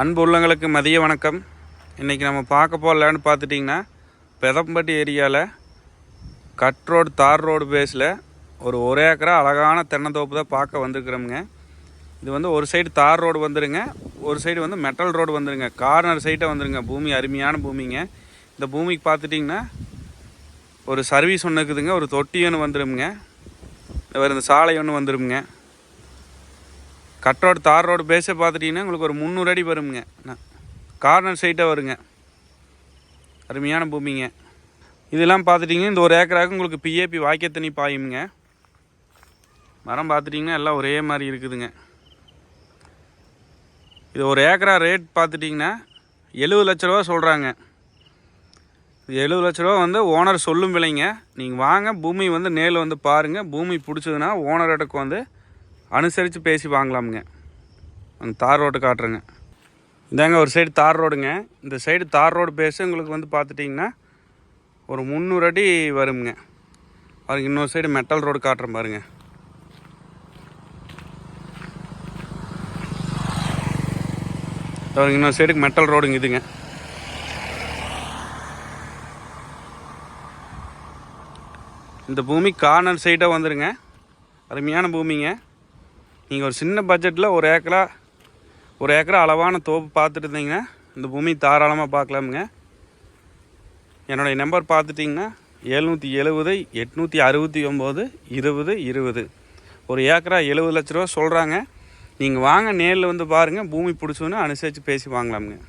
அன்பு உள்ளங்களுக்கு மதிய வணக்கம். இன்றைக்கி நம்ம பார்க்க போகலான்னு பார்த்துட்டிங்கன்னா பெதம்பட்டி ஏரியாவில் கட் ரோடு தார் ரோடு பேஸில் ஒரு ஏக்கரா அழகான தென்னந்தோப்பு தான் பார்க்க வந்துருக்குறோமுங்க. இது வந்து ஒரு சைடு தார் ரோடு வந்துடுங்க, ஒரு சைடு வந்து மெட்டல் ரோடு வந்துடுங்க. கார்னர் சைட்டை வந்துடுங்க. பூமி அருமையான பூமிங்க. இந்த பூமிக்கு பார்த்துட்டிங்கன்னா ஒரு சர்வீஸ் ஒன்று இருக்குதுங்க, ஒரு தொட்டி ஒன்று வந்துடுங்க, வேறு இந்த சாலை ஒன்று வந்துடுங்க. கட் ரோடு தார் ரோடு பேஸை பார்த்துட்டிங்கன்னா உங்களுக்கு ஒரு 300 அடி வருங்க. கார்னர் சைட்டாக வருங்க. அருமையான பூமிங்க. இதெல்லாம் பார்த்துட்டிங்கன்னா இந்த ஒரு ஏக்கராக உங்களுக்கு பிஏபி வாய்க்க தண்ணி பாயுங்க. மரம் பார்த்துட்டிங்கன்னா எல்லாம் ஒரே மாதிரி இருக்குதுங்க. இது ஒரு ஏக்கரா ரேட் பார்த்துட்டிங்கன்னா 70 லட்ச ரூபா சொல்கிறாங்க. 70 லட்ச ரூபா வந்து ஓனர் சொல்லும் விலைங்க. நீங்கள் வாங்க, பூமி வந்து நேரில் வந்து பாருங்கள். பூமி பிடிச்சதுன்னா ஓனர்கிட்ட வந்து அனுசரித்து பேசி வாங்கலாமுங்க. அங்கே தார் ரோடு காட்டுறேங்க. இதாங்க ஒரு சைடு தார் ரோடுங்க. இந்த சைடு தார் ரோடு பேஸு உங்களுக்கு வந்து பார்த்துட்டிங்கன்னா ஒரு 300 அடி வருங்க. அதுக்கு இன்னொரு சைடு மெட்டல் ரோடு காட்டுறேன் பாருங்க. அதுக்கு இன்னொரு சைடுக்கு மெட்டல் ரோடுங்க இதுங்க. இந்த பூமி கார்னர் சைடாக வந்துடுங்க. அருமையான பூமிங்க. நீங்கள் ஒரு சின்ன பட்ஜெட்டில் ஒரு ஏக்கரா அளவான தோப்பு பார்த்துட்டு இருந்தீங்கன்னா இந்த பூமி தாராளமாக பார்க்கலாமுங்க. என்னுடைய நம்பர் பார்த்துட்டிங்கன்னா 770 869 20 20. ஒரு ஏக்கரா 70 லட்ச ரூபா சொல்கிறாங்க. நீங்கள் வாங்க, நேரில் வந்து பாருங்கள். பூமி பிடிச்சோன்னு அனுசரித்து பேசி வாங்கலாமுங்க.